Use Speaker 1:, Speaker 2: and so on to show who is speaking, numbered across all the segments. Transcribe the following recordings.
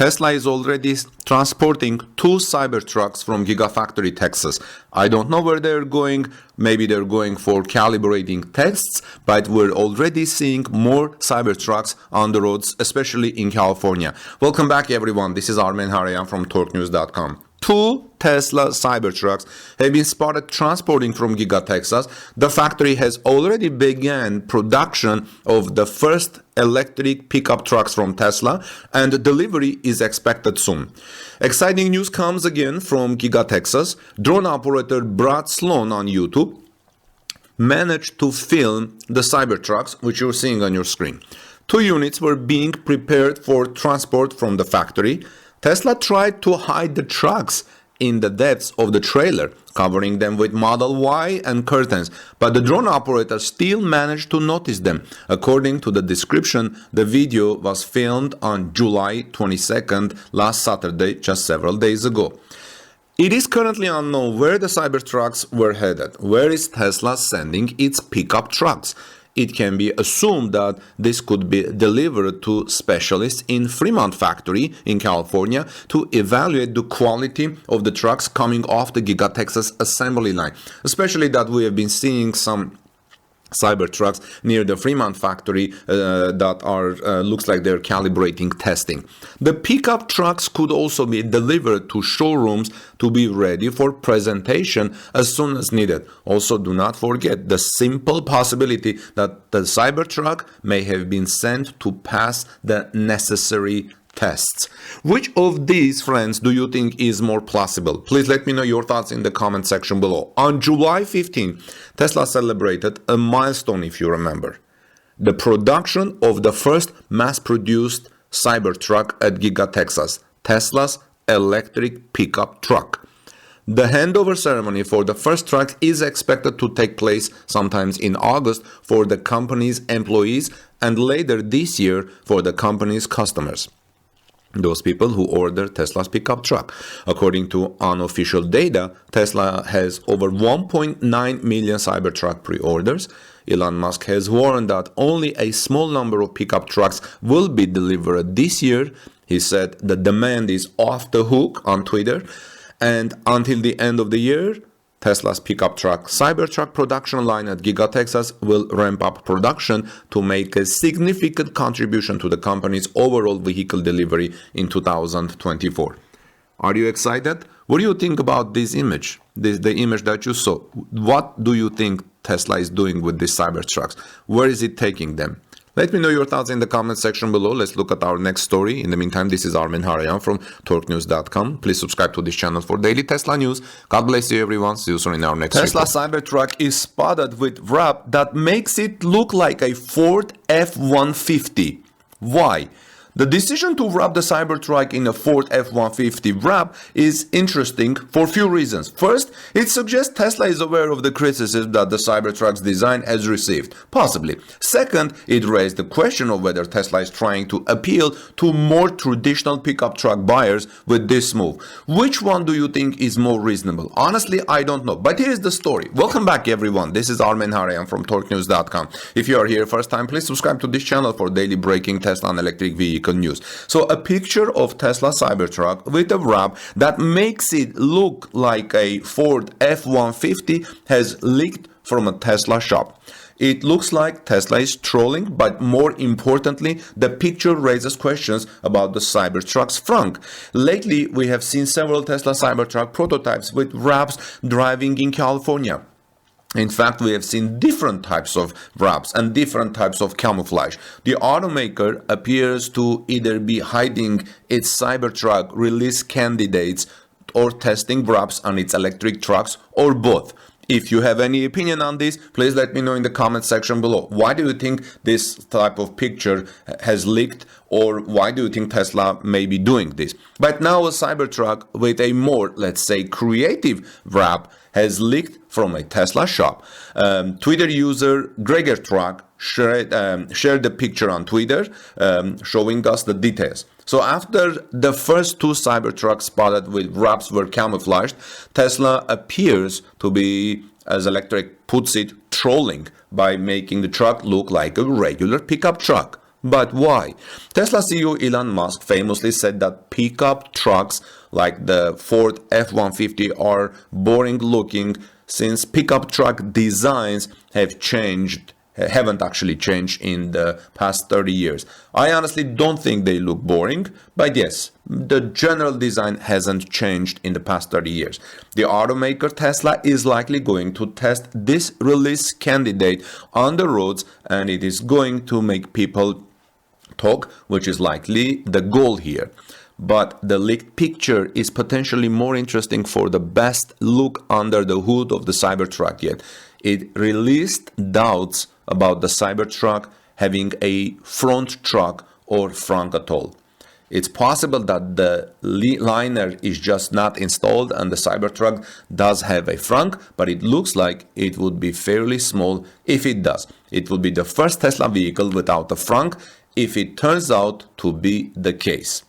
Speaker 1: Tesla is already transporting 2 Cybertrucks from Gigafactory, Texas. I don't know where they're going. Maybe they're going for calibrating tests, but we're already seeing more Cybertrucks on the roads, especially in California. Welcome back, everyone. This is Armen Harayan from TorqueNews.com. 2 Tesla Cybertrucks have been spotted transporting from Giga Texas. The factory has already begun production of the first electric pickup trucks from Tesla, and delivery is expected soon. Exciting news comes again from Giga Texas. Drone operator Brad Sloan on YouTube managed to film the Cybertrucks, which you're seeing on your screen. 2 units were being prepared for transport from the factory. Tesla tried to hide the trucks in the depths of the trailer, covering them with Model Y and curtains, but the drone operator still managed to notice them. According to the description, the video was filmed on July 22nd, last Saturday, just several days ago. It is currently unknown where the Cybertrucks were headed. Where is Tesla sending its pickup trucks? It can be assumed that this could be delivered to specialists in Fremont factory in California to evaluate the quality of the trucks coming off the Giga Texas assembly line, especially that we have been seeing some Cybertrucks near the Fremont factory that are looks like they're calibrating testing. The pickup trucks could also be delivered to showrooms to be ready for presentation as soon as needed. Also, do not forget the simple possibility that the Cybertruck may have been sent to pass the necessary tests. Which of these, friends, do you think is more plausible? Please let me know your thoughts in the comment section below. On July 15, Tesla celebrated a milestone, if you remember. The production of the first mass-produced Cybertruck at Giga Texas, Tesla's electric pickup truck. The handover ceremony for the first truck is expected to take place sometimes in August for the company's employees and later this year for the company's customers, those people who order Tesla's pickup truck. According to unofficial data, Tesla has over 1.9 million Cybertruck pre-orders. Elon Musk has warned that only a small number of pickup trucks will be delivered this year. He said the demand is off the hook on Twitter, and until the end of the year, Tesla's pickup truck Cybertruck production line at Giga Texas will ramp up production to make a significant contribution to the company's overall vehicle delivery in 2024. Are you excited? What do you think about this image? The image that you saw. What do you think Tesla is doing with these Cybertrucks? Where is it taking them? Let me know your thoughts in the comment section below. Let's look at our next story. In the meantime, this is Armen Harayan from TorqueNews.com. Please subscribe to this channel for daily Tesla news. God bless you, everyone. See you soon in our next
Speaker 2: Tesla
Speaker 1: report.
Speaker 2: Cybertruck is spotted with wrap that makes it look like a Ford F-150. Why? The decision to wrap the Cybertruck in a Ford F-150 wrap is interesting for a few reasons. First, it suggests Tesla is aware of the criticism that the Cybertruck's design has received. Possibly. Second, it raised the question of whether Tesla is trying to appeal to more traditional pickup truck buyers with this move. Which one do you think is more reasonable? Honestly, I don't know. But here is the story. Welcome back, everyone. This is Armen Harayan from TorqueNews.com. If you are here first time, please subscribe to this channel for daily breaking Tesla and electric vehicle news. So a picture of Tesla Cybertruck with a wrap that makes it look like a Ford F-150 has leaked from a Tesla shop. It looks like Tesla is trolling, but more importantly, the picture raises questions about the Cybertruck's frunk. Lately, we have seen several Tesla Cybertruck prototypes with wraps driving in California. In fact, we have seen different types of wraps and different types of camouflage. The automaker appears to either be hiding its Cybertruck release candidates or testing wraps on its electric trucks, or both. If you have any opinion on this, please let me know in the comment section below. Why do you think this type of picture has leaked, or why do you think Tesla may be doing this? But now a Cybertruck with a more, let's say, creative wrap has leaked from a Tesla shop. Twitter user GregerTruck shared the picture on Twitter, showing us the details. So after the first 2 Cybertrucks spotted with wraps were camouflaged, Tesla appears to be, as Electric puts it, trolling by making the truck look like a regular pickup truck. But why? Tesla CEO Elon Musk famously said that pickup trucks like the Ford F-150 are boring looking since pickup truck designs haven't actually changed in the past 30 years. I honestly don't think they look boring, but yes, the general design hasn't changed in the past 30 years. The automaker Tesla is likely going to test this release candidate on the roads, and it is going to make people talk, which is likely the goal here. But the leaked picture is potentially more interesting for the best look under the hood of the Cybertruck yet. It released doubts about the Cybertruck having a front truck or frunk at all. It's possible that the liner is just not installed and the Cybertruck does have a frunk, but it looks like it would be fairly small if it does. It will be the first Tesla vehicle without a frunk if it turns out to be the case.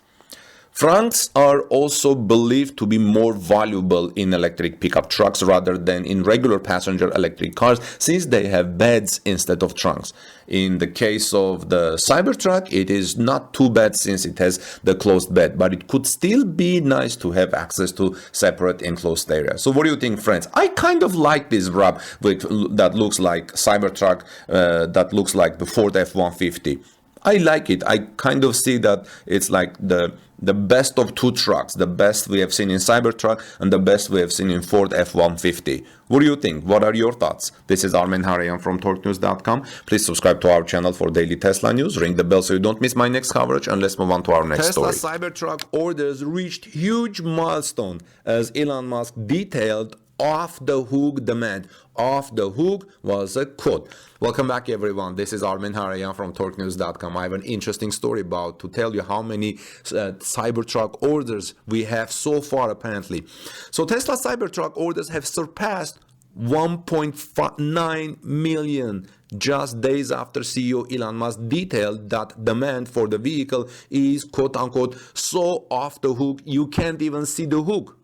Speaker 2: Frunks are also believed to be more valuable in electric pickup trucks rather than in regular passenger electric cars, since they have beds instead of trunks. In the case of the Cybertruck, it is not too bad since it has the closed bed, but it could still be nice to have access to separate enclosed area. So what do you think, friends? I kind of like this wrap that looks like Cybertruck, that looks like the Ford F-150. I like it. I kind of see that it's like the best of two trucks, the best we have seen in Cybertruck and the best we have seen in Ford F-150. What do you think? What are your thoughts? This is Armen Harayan from TorqueNews.com. Please subscribe to our channel for daily Tesla news. Ring the bell so you don't miss my next coverage, and let's move on to our next story. Tesla Cybertruck orders reached huge milestone as Elon Musk detailed off-the-hook demand. Off the hook was a quote. Welcome back, everyone. This is Armen Harayan from TorqueNews.com. I have an interesting story to tell you how many Cybertruck orders we have so far, apparently. So Tesla Cybertruck orders have surpassed 1.9 million just days after CEO Elon Musk detailed that demand for the vehicle is quote-unquote so off the hook you can't even see the hook.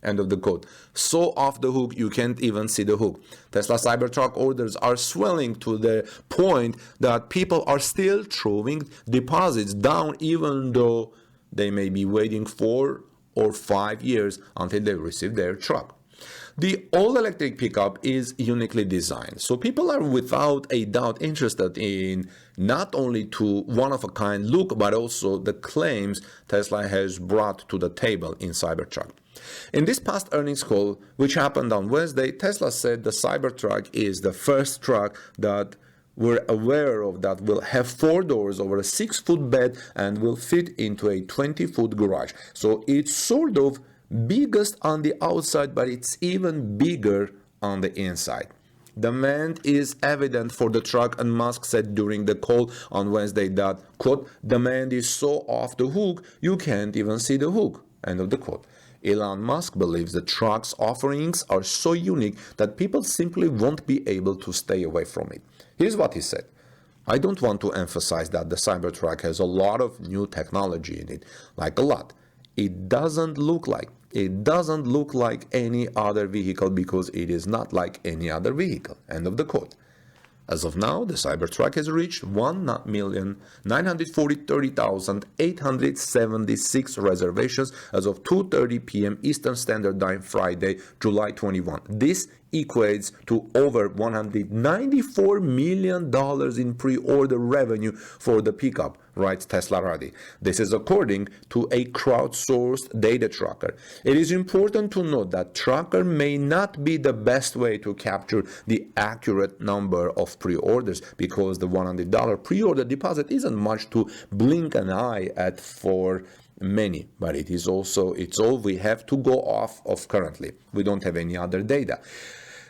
Speaker 2: End of the quote. So off the hook, you can't even see the hook. Tesla Cybertruck orders are swelling to the point that people are still throwing deposits down, even though they may be waiting 4 or 5 years until they receive their truck. The all-electric pickup is uniquely designed, so people are without a doubt interested in not only to one-of-a-kind look, but also the claims Tesla has brought to the table in Cybertruck. In this past earnings call, which happened on Wednesday, Tesla said the Cybertruck is the first truck that we're aware of that will have 4 doors over a 6-foot bed and will fit into a 20-foot garage. So it's sort of biggest on the outside, but it's even bigger on the inside. Demand is evident for the truck, and Musk said during the call on Wednesday that, quote, demand is so off the hook, you can't even see the hook, end of the quote. Elon Musk believes the truck's offerings are so unique that people simply won't be able to stay away from it. Here's what he said. I don't want to emphasize that the Cybertruck has a lot of new technology in it, like a lot. It doesn't look like any other vehicle because it is not like any other vehicle. End of the quote. As of now, the Cybertruck has reached 1,930,876 reservations as of 2:30 p.m. Eastern Standard Time, Friday, July 21. This equates to over $194 million in pre-order revenue for the pickup, writes Tesla Radi. This is according to a crowdsourced data tracker. It is important to note that tracker may not be the best way to capture the accurate number of pre-orders because the $100 pre-order deposit isn't much to blink an eye at for many, but it's all we have to go off of currently. We don't have any other data.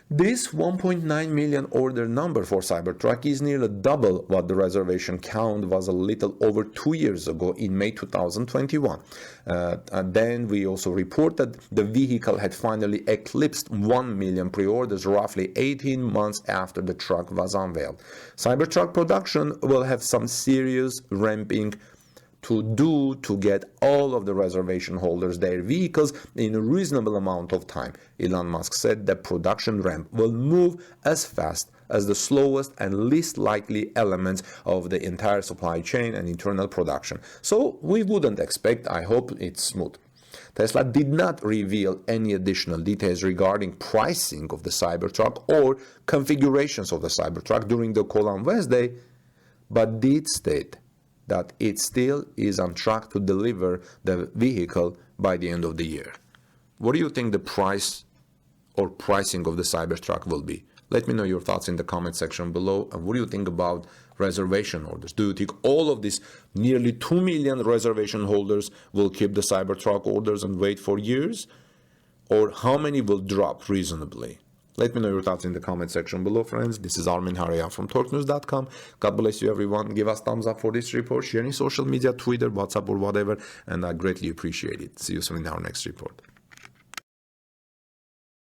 Speaker 2: This 1.9 million order number for Cybertruck is nearly double what the reservation count was a little over 2 years ago in May 2021. And then we also reported the vehicle had finally eclipsed 1 million pre-orders roughly 18 months after the truck was unveiled. Cybertruck production will have some serious ramping to do to get all of the reservation holders their vehicles in a reasonable amount of time. Elon Musk said the production ramp will move as fast
Speaker 1: as the slowest and least likely elements of the entire supply chain and internal production. So we wouldn't expect, I hope it's smooth. Tesla did not reveal any additional details regarding pricing of the Cybertruck or configurations of the Cybertruck during the call on Wednesday, but did state that it still is on track to deliver the vehicle by the end of the year. What do you think the price or pricing of the Cybertruck will be? Let me know your thoughts in the comment section below. And what do you think about reservation orders? Do you think all of these nearly 2 million reservation holders will keep the Cybertruck orders and wait for years? Or how many will drop reasonably? Let me know your thoughts in the comment section below, friends. This is Armin Harayan from TorqueNews.com. God bless you, everyone. Give us thumbs up for this report. Share in social media, Twitter, WhatsApp, or whatever. And I greatly appreciate it. See you soon in our next report.